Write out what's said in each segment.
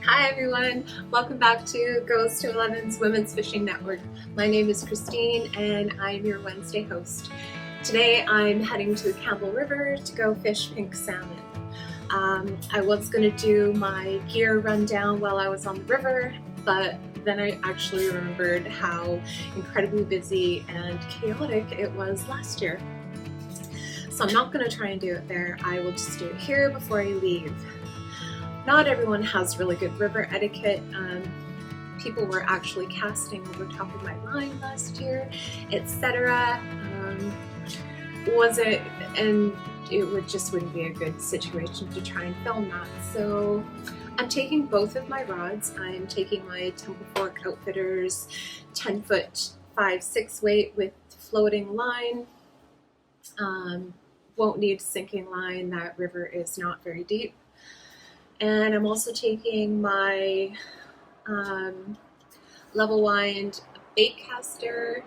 Hi everyone, welcome back to Goes to 11's Women's Fishing Network. My name is Christine and I'm your Wednesday host. Today I'm heading to the Campbell River to go fish pink salmon. I was going to do my gear rundown while I was on the river, but then I actually remembered how incredibly busy and chaotic it was last year. So I'm not going to try and do it there. I will just do it here before I leave. Not everyone has really good river etiquette. People were actually casting over top of my line last year, etc. It just wouldn't be a good situation to try and film that. So I'm taking both of my rods. I'm taking my Temple Fork Outfitters 10-foot 5/6 weight with floating line. Won't need sinking line. That river is not very deep. And I'm also taking my level wind bait caster.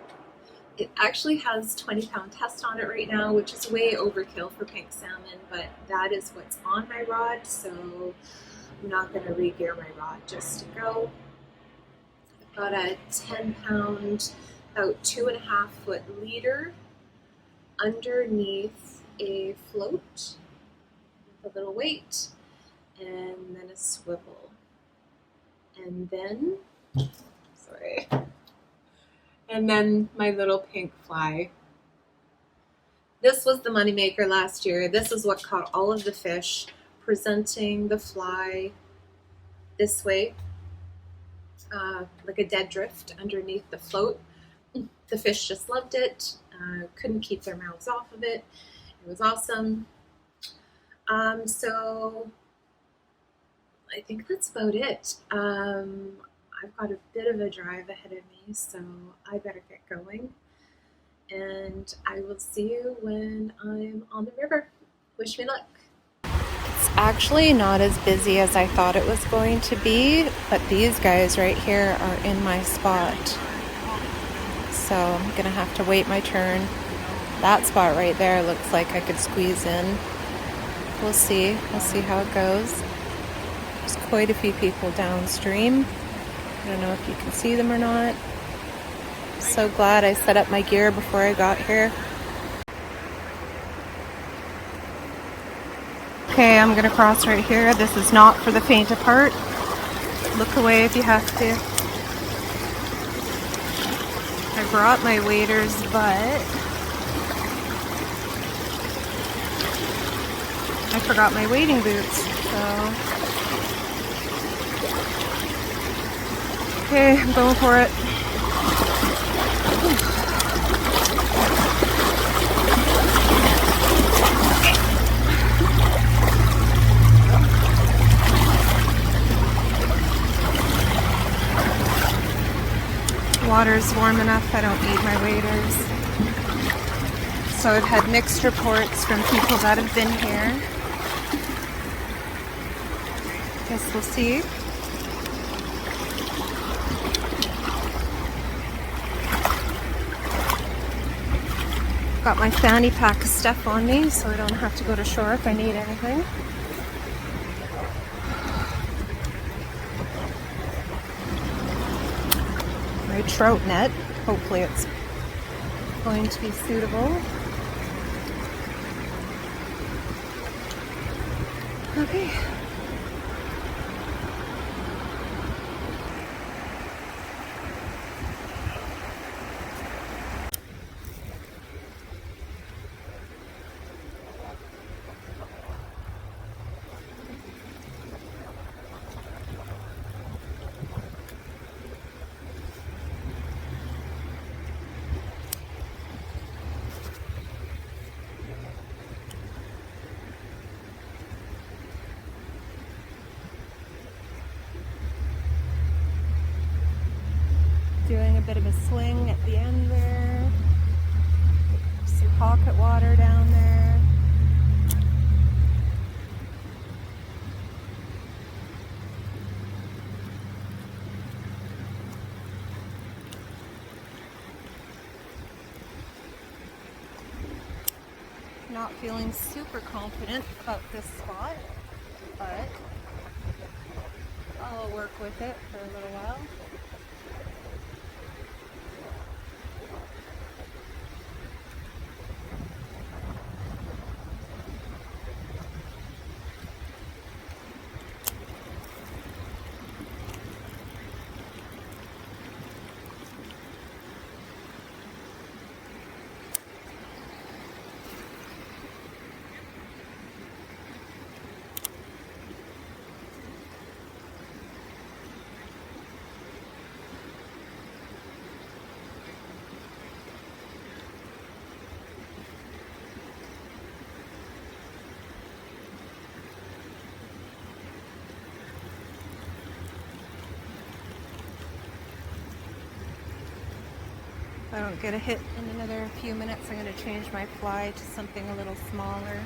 It actually has 20-pound test on it right now, which is way overkill for pink salmon, but that is what's on my rod, so I'm not going to re-gear my rod just to go. I've got a 10-pound, about 2.5-foot leader underneath a float with a little weight, and then a swivel, and then my little pink fly. This was the moneymaker last year. This is what caught all of the fish, presenting the fly this way, like a dead drift underneath the float. The fish just loved it, couldn't keep their mouths off of it. It was awesome. So I think that's about it. I've got a bit of a drive ahead of me, so I better get going. And I will see you when I'm on the river. Wish me luck. It's actually not as busy as I thought it was going to be, but these guys right here are in my spot. So I'm gonna have to wait my turn. That spot right there looks like I could squeeze in. We'll see how it goes. There's quite a few people downstream. I don't know if you can see them or not. So glad I set up my gear before I got here. Okay, I'm gonna cross right here. This is not for the faint of heart. Look away if you have to. I brought my waders, but I forgot my wading boots, so okay, I'm going for it. Water's warm enough, I don't need my waders. So I've had mixed reports from people that have been here. Guess we'll see. Got my fanny pack of stuff on me, so I don't have to go to shore if I need anything. My trout net, hopefully it's going to be suitable. Okay. Doing a bit of a swing at the end there. Some pocket water down there. Not feeling super confident about this spot, but I'll work with it for a little while. If I don't get a hit in another few minutes, I'm going to change my fly to something a little smaller.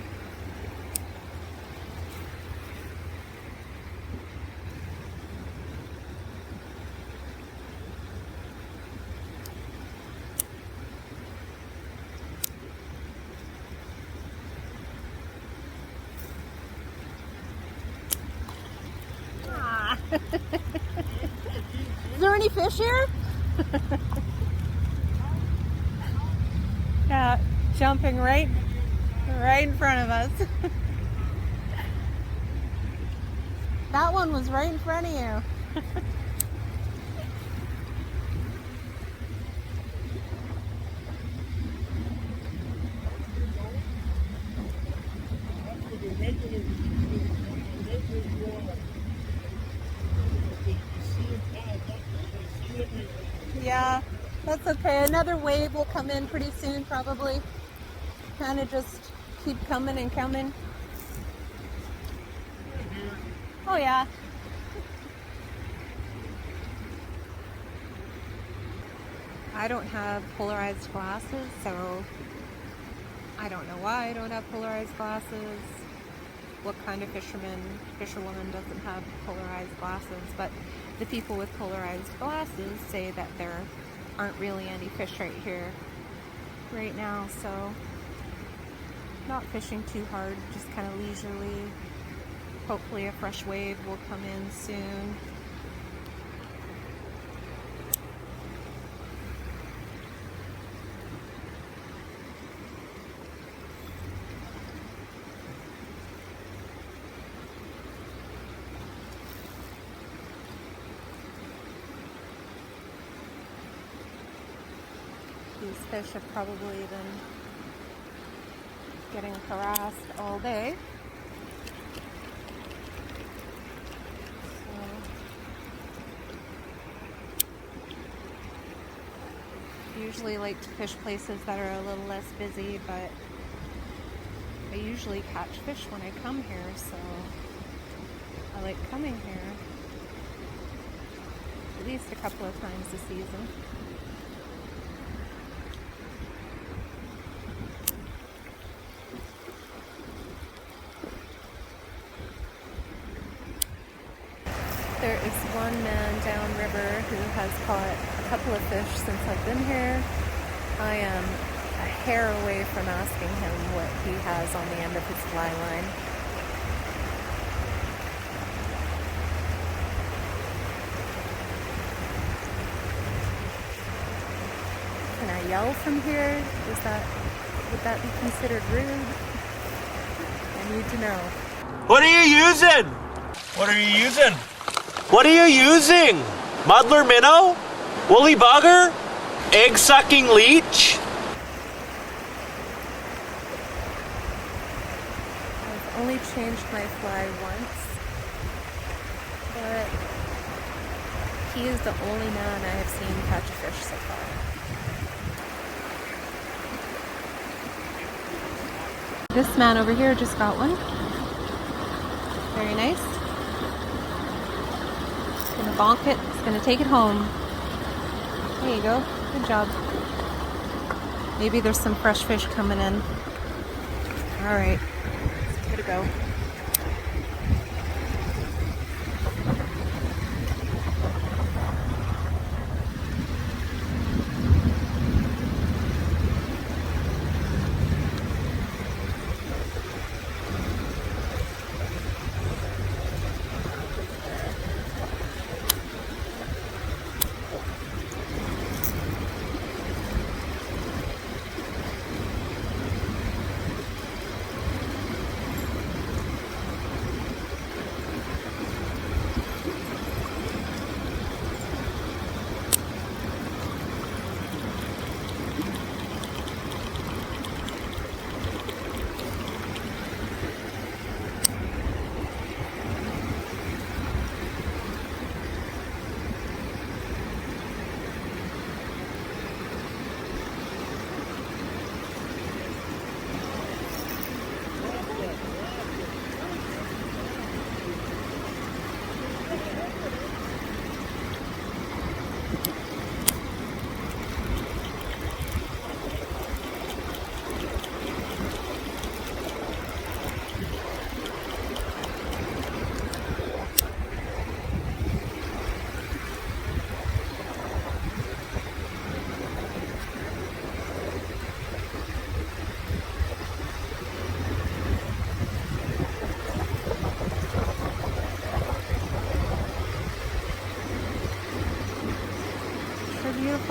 Ah. Is there any fish here? Yeah, jumping right in front of us. That one was right in front of you. Yeah, that's okay. Another wave will come in pretty soon, probably. Kind of just keep coming and coming. Oh yeah. I don't have polarized glasses, so I don't know why I don't have polarized glasses. What kind of fisherwoman doesn't have polarized glasses? But the people with polarized glasses say that there aren't really any fish right here right now, so not fishing too hard, just kind of leisurely. Hopefully a fresh wave will come in soon. These fish have probably been getting harassed all day. So, usually like to fish places that are a little less busy, but I usually catch fish when I come here, so I like coming here at least a couple of times this season. There is one man downriver who has caught a couple of fish since I've been here. I am a hair away from asking him what he has on the end of his fly line. Can I yell from here? Would that be considered rude? I need to know. What are you using? What are you using? What are you using? Muddler minnow? Woolly bugger? Egg-sucking leech? I've only changed my fly once, but he is the only man I have seen catch a fish so far. This man over here just got one. Very nice. He's gonna bonk it. He's gonna take it home. There you go. Good job. Maybe there's some fresh fish coming in. All right, let's give it a go.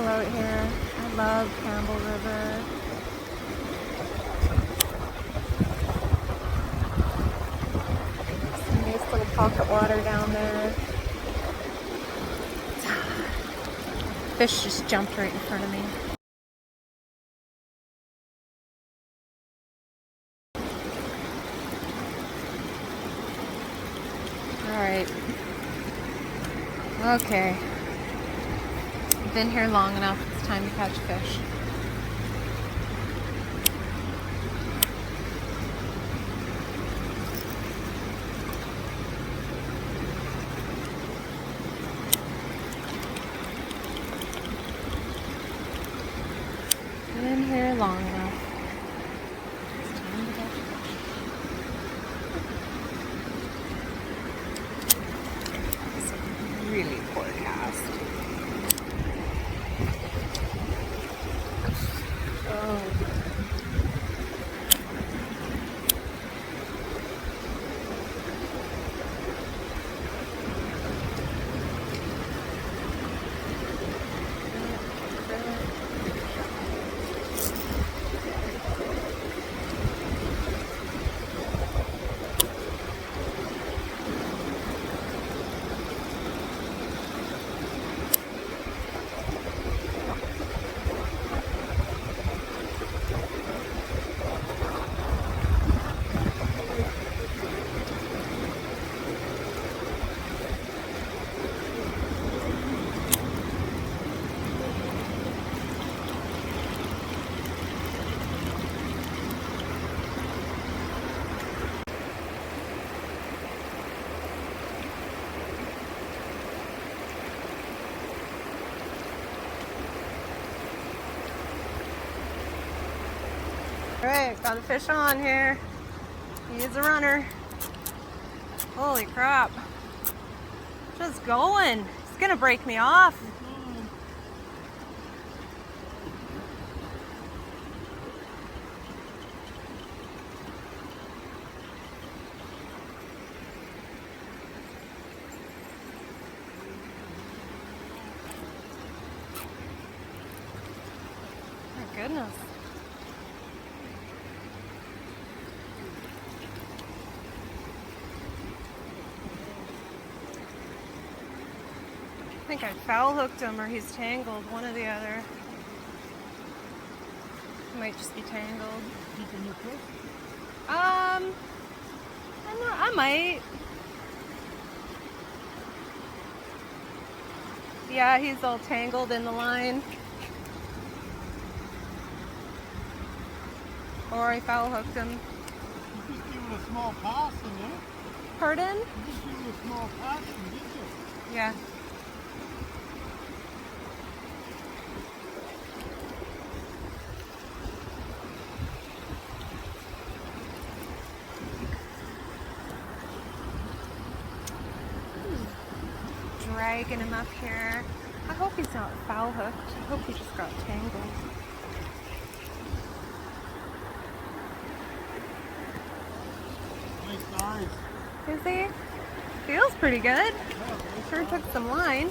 beautiful out here. I love Campbell River. Some nice little pocket water down there. Fish just jumped right in front of me. Alright. Okay. I've been here long enough. It's time to catch fish. Been here long enough. It's time to catch fish. It's a really poor cast. Oh. Alright, got a fish on here. He's a runner. Holy crap. Just going. It's gonna break me off. My goodness. I think I foul hooked him or he's tangled, one or the other. He might just be tangled. I might. Yeah, he's all tangled in the line. Or I foul hooked him. You just gave it a small pass, didn't you? Pardon? You just gave it a small pass, didn't you? Yeah. Dragging him up here. I hope he's not foul hooked. I hope he just got tangled. Nice eyes. Is he? Feels pretty good. Sure took some line.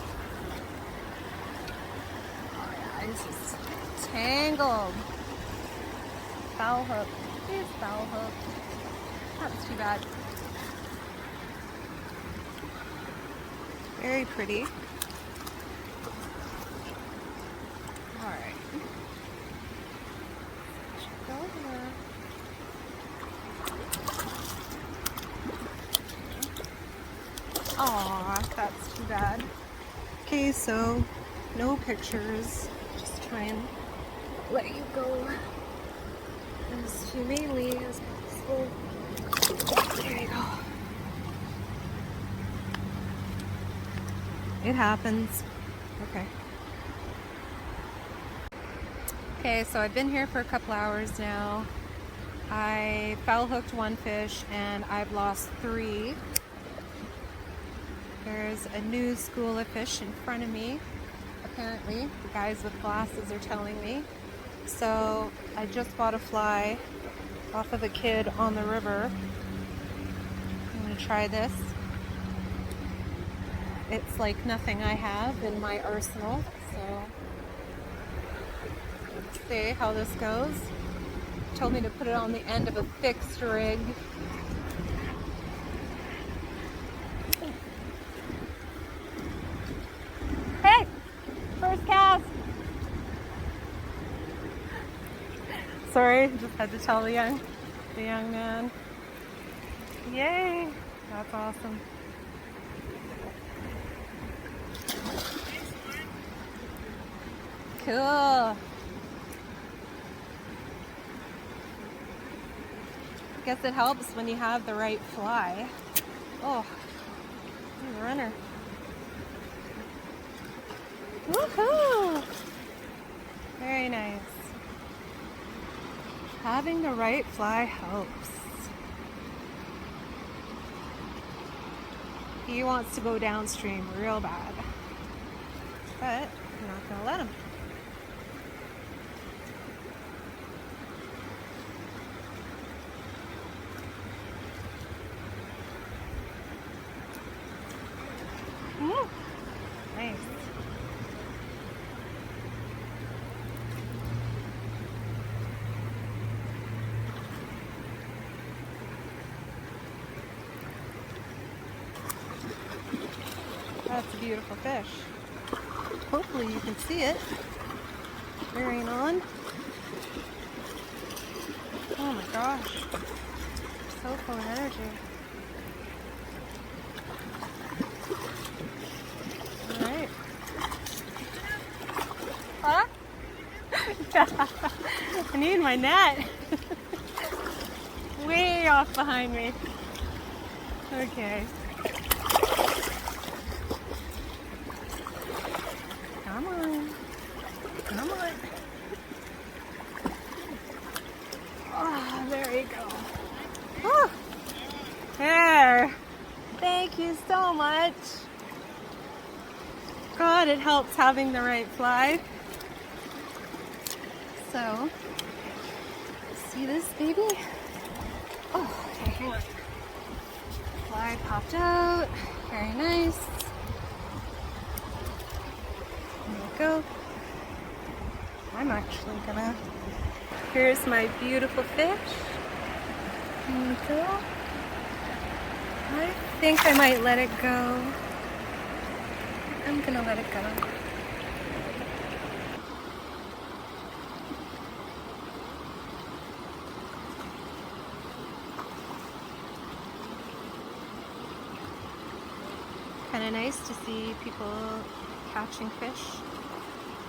Oh yeah, he's just tangled. Foul hooked. He's foul hooked. That's too bad. Very pretty. Alright. Go there. Aw, that's too bad. Okay, so no pictures. Just try and let you go as humanely as possible. There you go. It happens. Okay. Okay, so I've been here for a couple hours now. I foul hooked one fish and I've lost 3. There's a new school of fish in front of me, apparently. The guys with glasses are telling me. So I just bought a fly off of a kid on the river. I'm going to try this. It's like nothing I have in my arsenal, so see how this goes. Told me to put it on the end of a fixed rig. Hey! First cast! Sorry, just had to tell the young man. Yay! That's awesome. Cool. Guess it helps when you have the right fly. Oh, he's a runner. Woohoo! Very nice. Having the right fly helps. He wants to go downstream real bad, but I'm not gonna let him. Nice. That's a beautiful fish. Hopefully you can see it. Bearing on. Oh my gosh. So full of energy. Alright. Huh? I need my net. Way off behind me. Okay. Come on. Come on. Oh, there you go. Oh, there. Thank you so much. God, it helps having the right fly. So, see this baby? Oh, okay, hang on. Fly popped out. Very nice. There we go. I'm actually gonna... Here's my beautiful fish. There we go. I think I might let it go. I'm gonna let it go. Kind of nice to see people catching fish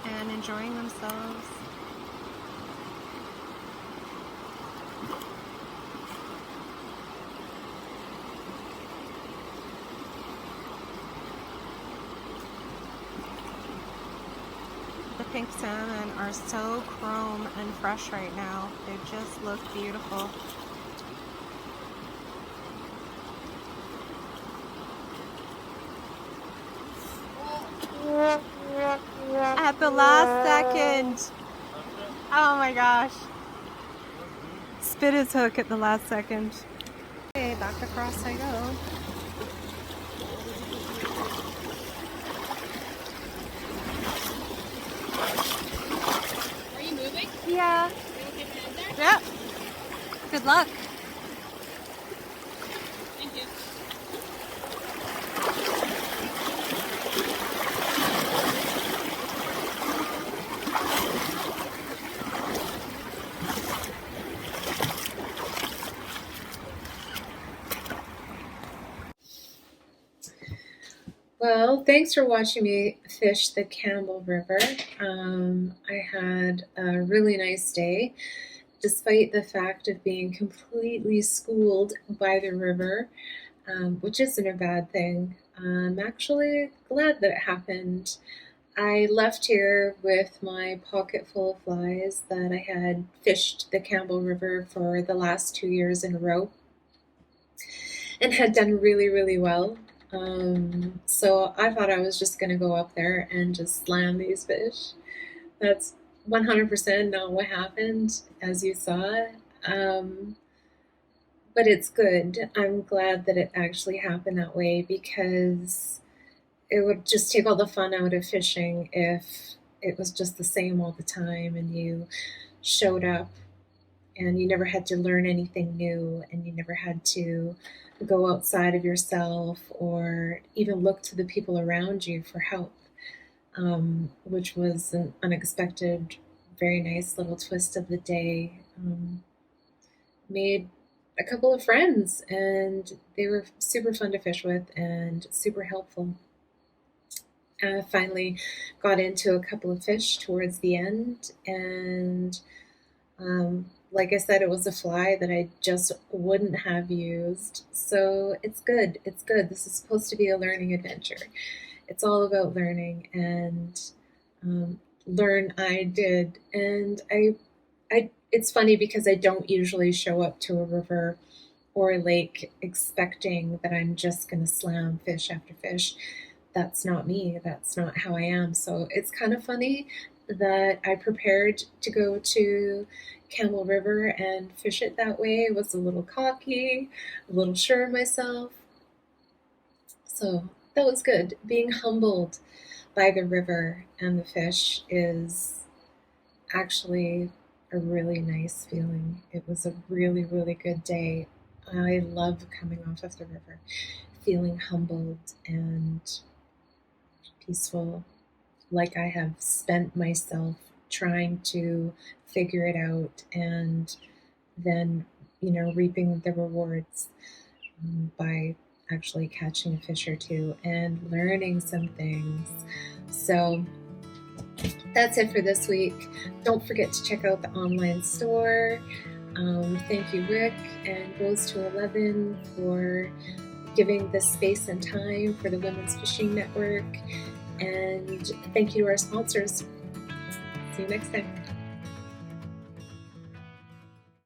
and enjoying themselves. The pink salmon are so chrome and fresh right now. They just look beautiful. At the last second. Oh my gosh. Spit his hook at the last second. Okay, back across I go. Are you moving? Yeah. Are you okay to end there? Yeah. Good luck. Thank you. Well, thanks for watching me fish the Campbell River. I had a really nice day, despite the fact of being completely schooled by the river, which isn't a bad thing. I'm actually glad that it happened. I left here with my pocket full of flies that I had fished the Campbell River for the last 2 years in a row and had done really, really well. So I thought I was just going to go up there and just slam these fish. That's 100% not what happened, as you saw. But it's good. I'm glad that it actually happened that way, because it would just take all the fun out of fishing if it was just the same all the time, and you showed up and you never had to learn anything new, and you never had to go outside of yourself or even look to the people around you for help, which was an unexpected, very nice little twist of the day. Made a couple of friends, and they were super fun to fish with and super helpful. Finally got into a couple of fish towards the end, and like I said, it was a fly that I just wouldn't have used. So it's good. It's good. This is supposed to be a learning adventure. It's all about learning, and learn I did. And it's funny because I don't usually show up to a river or a lake expecting that I'm just going to slam fish after fish. That's not me. That's not how I am. So it's kind of funny that I prepared to go to Campbell River and fish it that way. I was a little cocky, a little sure of myself. So that was good. Being humbled by the river and the fish is actually a really nice feeling. It was a really, really good day. I love coming off of the river, feeling humbled and peaceful, like I have spent myself trying to figure it out, and then, reaping the rewards by actually catching a fish or two and learning some things. So that's it for this week. Don't forget to check out the online store. Thank you, Rick and Rose to 11, for giving this space and time for the Women's Fishing Network. And thank you to our sponsors. See you next time.